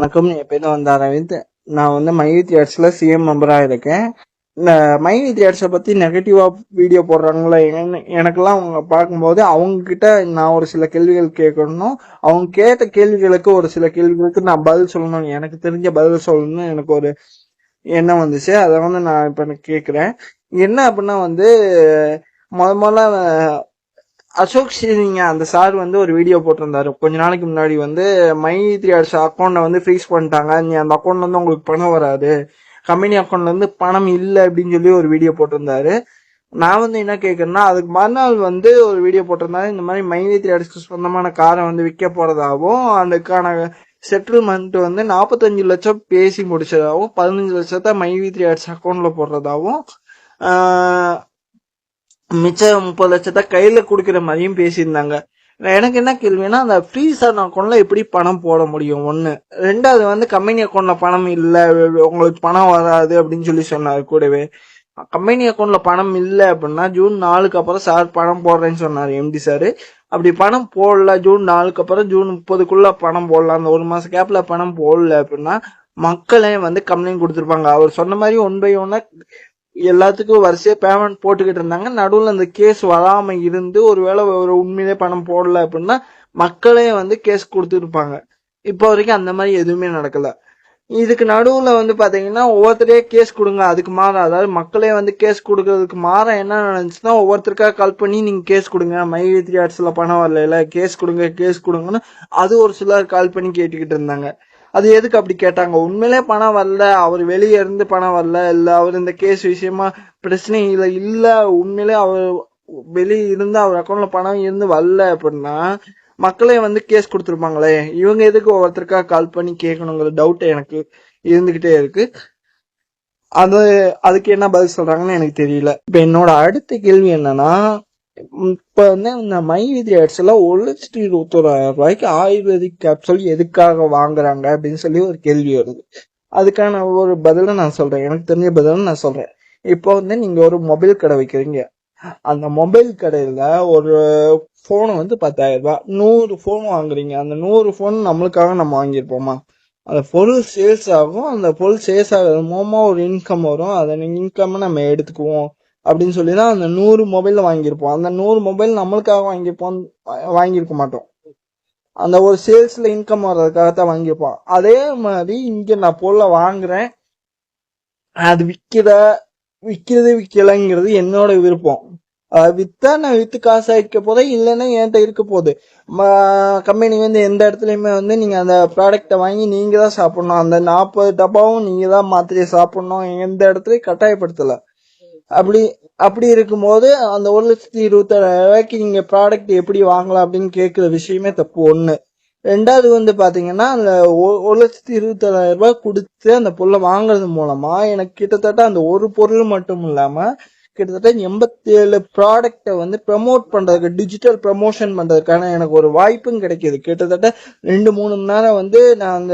வணக்கம். என் பேர் அரவிந்த். நான் மைவி தியேட்டர்ஸ்ல சிஎம் மெம்பரா இருக்கேன். இந்த மைவி தியேட்டர்ஸை பத்தி நெகட்டிவா வீடியோ போடுறாங்களா எனக்கெல்லாம் அவங்க பார்க்கும்போது அவங்க கிட்ட நான் ஒரு சில கேள்விகள் கேட்கணும். அவங்க கேட்ட கேள்விகளுக்கு ஒரு சில கேள்விகளுக்கு நான் பதில் சொல்லணும், எனக்கு தெரிஞ்ச பதில் சொல்லணும்னு எனக்கு ஒரு எண்ணம் வந்துச்சு. அதை நான் இப்ப கேட்கிறேன். என்ன அப்படின்னா முதல்ல அசோக் சிங் அந்த சார் ஒரு வீடியோ போட்டிருந்தாரு கொஞ்ச நாளைக்கு முன்னாடி. மை 3 அக்கௌண்ட்டை ஃப்ரீஸ் பண்ணிட்டாங்க, நீ அந்த அக்கௌண்ட்ல உங்களுக்கு பணம் வராது, கம்பெனி அக்கௌண்ட்ல பணம் இல்லை அப்படின்னு சொல்லி ஒரு வீடியோ போட்டிருந்தாரு. நான் என்ன கேட்கறேன்னா, அதுக்கு மறுநாள் ஒரு வீடியோ போட்டிருந்தாரு. இந்த மாதிரி மை 3 சொந்தமான காரை விற்க போறதாகவும் அதுக்கான செட்டில்மெண்ட் 45 லட்சம் பேசி முடிச்சதாகவும் 15 லட்சத்தை மை 3 அக்கௌண்ட்ல போடுறதாகவும் மிச்சம் 30 லட்சத்தை கையில குடுக்கிற மாதிரியும் பேசியிருந்தாங்க. எனக்கு என்ன கேள்வினா, அந்த ஃப்ரீஸ் அக்கௌண்ட்ல எப்படி பணம் போட முடியும்? ஒண்ணு. ரெண்டாவது கம்பெனி அக்கௌண்ட்ல பணம் இல்ல, உங்களுக்கு பணம் வராது அப்படின்னு சொல்லி சொன்னாரு. கூடவே கம்பெனி அக்கௌண்ட்ல பணம் இல்ல அப்படின்னா ஜூன் 4க்கு அப்புறம் சார் பணம் போடுறேன்னு சொன்னாரு எம்டி சாரு. அப்படி பணம் போடல, ஜூன் 4க்கு அப்புறம் ஜூன் 30க்குள்ள பணம் போடலாம், அந்த ஒரு மாச கேப்ல பணம் போடல அப்படின்னா மக்களே கம்ப்ளைண்ட் கொடுத்திருப்பாங்க. அவர் சொன்ன மாதிரி 1 by 1 எல்லாத்துக்கும் வரிசையா பேமெண்ட் போட்டுக்கிட்டு இருந்தாங்க. நடுவுல அந்த கேஸ் வராம இருந்து ஒருவேளை ஒரு உண்மையிலே பணம் போடல அப்படின்னா மக்களே கேஸ் கொடுத்துருப்பாங்க. இப்போ வரைக்கும் அந்த மாதிரி எதுவுமே நடக்கல. இதுக்கு நடுவுல பாத்தீங்கன்னா ஒவ்வொருத்தரையே கேஸ் கொடுங்க, அதுக்கு மாற, அதாவது மக்களே கேஸ் கொடுக்கறதுக்கு மாற என்ன நினைச்சுன்னா, ஒவ்வொருத்தருக்கா கால் பண்ணி நீங்க கேஸ் கொடுங்க, மை 3 பணம் வரல, கேஸ் கொடுங்கன்னு அது ஒரு சிலர் கால் பண்ணி கேட்டுக்கிட்டு இருந்தாங்க. அது எதுக்கு அப்படி கேட்டாங்க? உண்மையிலே பணம் வரல, அவர் வெளியே இருந்து பணம் வரல, இல்ல அவர் இந்த கேஸ் விஷயமா பிரச்சனை இல்ல உண்மையிலே அவர் வெளியே இருந்து அவர் அக்கௌண்ட்ல பணம் இருந்து வரல அப்படின்னா மக்களே கேஸ் கொடுத்துருப்பாங்களே. இவங்க எதுக்கு ஒவ்வொருத்தருக்கா கால் பண்ணி கேட்கணுங்கிற டவுட் எனக்கு இருந்துகிட்டே இருக்கு. அதுக்கு என்ன பதில் சொல்றாங்கன்னு எனக்கு தெரியல. இப்ப என்னோட அடுத்த கேள்வி என்னன்னா, இப்ப இந்த மை 3 1,21,000 ஆயுர்வேதிக் கேப்சூல் எதுக்காக வாங்குறாங்க அப்படின்னு சொல்லி ஒரு கேள்வி வருது. அதுக்கான ஒரு பதில நான் சொல்றேன், எனக்கு தெரிஞ்ச பதில நான் சொல்றேன். இப்போ நீங்க ஒரு மொபைல் கடை வைக்கிறீங்க. அந்த மொபைல் கடையில ஒரு போன் 10,000 100 போன் வாங்குறீங்க. அந்த 100 போன் நம்மளுக்காக நம்ம வாங்கியிருப்போமா? அந்த பொருள் சேல்ஸ் ஆகும், அந்த பொருள் சேல்ஸ் ஆகிறது மூலமா ஒரு இன்கம் வரும், அதை இன்கம் நம்ம எடுத்துக்குவோம் அப்படின்னு சொல்லிதான் அந்த 100 மொபைல் வாங்கியிருப்போம். அந்த 100 மொபைல் நம்மளுக்காக வாங்கியிருக்க மாட்டோம், அந்த ஒரு சேல்ஸ்ல இன்கம் வர்றதுக்காகத்தான் வாங்கியிருப்போம். அதே மாதிரி இங்க நான் பொருளை வாங்குறேன், அது விற்கலைங்கிறது என்னோட விருப்பம். வித்தா நான் வித்து காசு ஆயிக்க போதே, இல்லைன்னா என்கிட்ட இருக்க போகுது. கம்பெனி எந்த இடத்துலயுமே நீங்க அந்த ப்ராடக்ட வாங்கி நீங்க தான் சாப்பிடணும், அந்த 40 டப்பாவும் நீங்க தான் மாத்திரையை சாப்பிடணும், எந்த இடத்துலயும் கட்டாயப்படுத்தல. அப்படி இருக்கும்போது அந்த 1,27,000 நீங்க ப்ராடக்ட் எப்படி வாங்கலாம் அப்படின்னு கேட்கிற விஷயமே தப்பு. ஒண்ணு. ரெண்டாவது பாத்தீங்கன்னா, அந்த 1,27,000 கொடுத்து அந்த பொருளை வாங்குறது மூலமா எனக்கு கிட்டத்தட்ட அந்த ஒரு பொருள் மட்டும் இல்லாம கிட்டத்தட்ட 87 ப்ராடக்ட ப்ரமோட் பண்றதுக்கு, டிஜிட்டல் ப்ரமோஷன் பண்றதுக்கான எனக்கு ஒரு வாய்ப்பும் கிடைக்குது. கிட்டத்தட்ட 2-3 மணி நேரம் நாங்க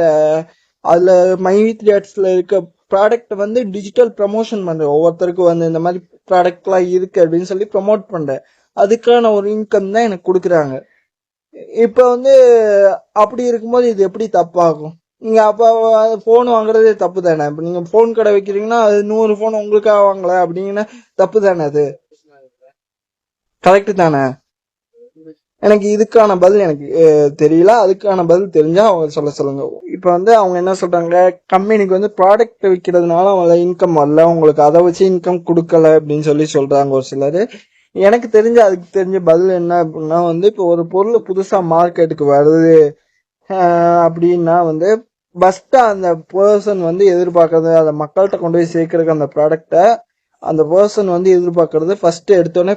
அதுல மை 3 இருக்க ப்ராடக்ட் டிஜிட்டல் ப்ரமோஷன் பண்றேன். ஒவ்வொருத்தருக்கும் இந்த மாதிரி ப்ராடக்ட் எல்லாம் இருக்கு அப்படின்னு சொல்லி ப்ரமோட் பண்றேன். அதுக்கான ஒரு இன்கம் தான் எனக்கு கொடுக்குறாங்க. இப்ப அப்படி இருக்கும்போது இது எப்படி தப்பாகும்? நீங்க அப்ப போன் வாங்குறதே தப்பு தானே? இப்ப நீங்க போன் கடை வைக்கிறீங்கன்னா அது 100 போன் உங்களுக்காக வாங்கல அப்படிங்கன்னா தப்பு தானே? அது கரெக்ட் தானே? எனக்கு இதுக்கான பதில் எனக்கு தெரியல. அதுக்கான பதில் தெரிஞ்சா அவங்க சொல்லுங்க. இப்ப அவங்க என்ன சொல்றாங்க, கம்பெனிக்கு ப்ராடக்ட் விற்கிறதுனால அவங்க இன்கம் வரல, உங்களுக்கு அதை வச்சு இன்கம் கொடுக்கல அப்படின்னு சொல்றாங்க ஒரு சிலர். எனக்கு அதுக்கு தெரிஞ்ச பதில் என்ன அப்படின்னா, இப்ப ஒரு பொருள் புதுசா மார்க்கெட்டுக்கு வருது அப்படின்னா ஃபர்ஸ்ட் அந்த பர்சன் எதிர்பார்க்கறது, அந்த மக்கள்கிட்ட கொண்டு போய் சேர்க்கறதுக்கு அந்த ப்ராடக்ட அந்த பர்சன் எதிர்பார்க்கறது ஃபர்ஸ்ட் எடுத்தோடனே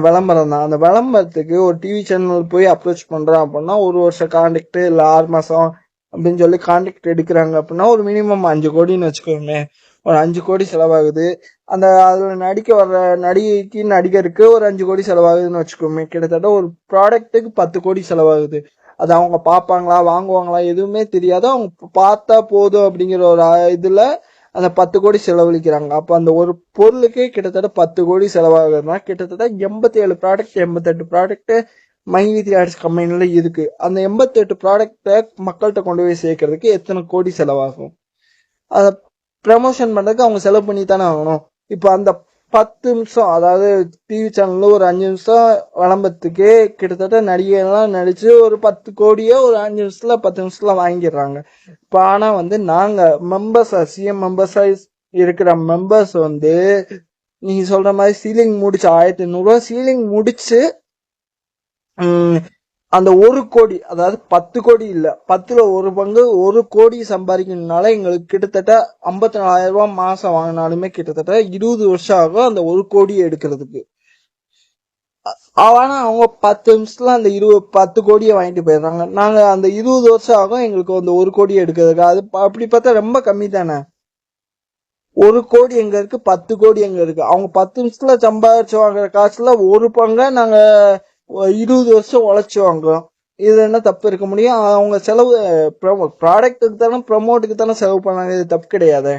விளம்பரம் தான். அந்த விளம்பரத்துக்கு ஒரு டிவி சேனல் போய் அப்ரோச் பண்றான் அப்படின்னா 1 வருஷம் கான்ட்ராக்ட் இல்ல 6 மாசம் அப்படின்னு சொல்லி கான்ட்ராக்ட் எடுக்கிறாங்க அப்படின்னா ஒரு மினிமம் 5 கோடின்னு வச்சுக்கோமே, ஒரு 5 கோடி செலவாகுது. அந்த அதுல நடிக்க வர்ற நடிகைக்கு நடிகருக்கு ஒரு 5 கோடி செலவாகுதுன்னு வச்சுக்கோமே, கிட்டத்தட்ட ஒரு ப்ராடக்ட்டுக்கு 10 கோடி செலவாகுது. அது அவங்க பாப்பாங்களா வாங்குவாங்களா எதுவுமே தெரியாது, அவங்க பார்த்தா போதும் அப்படிங்கிற ஒரு இதுல அந்த 10 கோடி செலவழிக்கிறாங்க. அப்ப அந்த ஒரு பொருளுக்கே கிட்டத்தட்ட 10 கோடி செலவாகுதுன்னா கிட்டத்தட்ட 87 ப்ராடக்ட் 88 ப்ராடக்ட் மைவித்ரி ஆர்ட்ஸ் கம்பெனில இருக்கு. அந்த 88 ப்ராடக்ட மக்கள்கிட்ட கொண்டு போய் சேர்க்கறதுக்கு எத்தனை கோடி செலவாகும்? அத ப்ரமோஷன் பண்றதுக்கு அவங்க செலவு பண்ணி தானே ஆகணும். இப்ப அந்த 10 நிமிஷம், அதாவது டிவி சேனல்ல ஒரு 5 நிமிஷம் விளம்பரத்துக்கே கிட்டத்தட்ட நடிகைலாம் நடிச்சு ஒரு 10 கோடியோ ஒரு 5 நிமிஷத்துல 10 நிமிஷத்துல வாங்கிடுறாங்க. இப்ப ஆனா நாங்க மெம்பர்ஸ், சிஎம் மெம்பர்ஸா இருக்கிற மெம்பர்ஸ் நீங்க சொல்ற மாதிரி சீலிங் முடிச்சு 1500 ரூபாய் சீலிங் முடிச்சு அந்த 1 கோடி, அதாவது 10 கோடி இல்ல, 10ல ஒரு பங்கு 1 கோடி சம்பாதிக்கணும்னால எங்களுக்கு கிட்டத்தட்ட 54,000 ரூபாய் மாசம் வாங்கினாலுமே கிட்டத்தட்ட 20 வருஷம் ஆகும் அந்த 1 கோடி எடுக்கிறதுக்கு. ஆனா அவங்க 10 நிமிஷத்துல அந்த 10 கோடியை வாங்கிட்டு போயிடுறாங்க. நாங்க அந்த 20 வருஷம் ஆகும் எங்களுக்கு அந்த 1 கோடி எடுக்கிறதுக்கு. அது அப்படி பார்த்தா ரொம்ப கம்மி தானே. 1 கோடி எங்க இருக்கு, 10 கோடி எங்க இருக்கு. அவங்க 10 நிமிஷத்துல சம்பாதிச்சு வாங்குற காசுல ஒரு பங்கா நாங்க 20 வருஷம் உழைச்சு வாங்குறோம். இது என்ன தப்பு இருக்க முடியும்? அவங்க செலவு ப்ராடக்ட்டுக்கு தானே, ப்ரமோட்டுக்கு தானே செலவு பண்ணாங்க. இது தப்பு கிடையாது.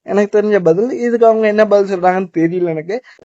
எனக்கு தெரிஞ்ச பதில் இதுக்கு. அவங்க என்ன பதில் சொல்றாங்கன்னு தெரியல எனக்கு.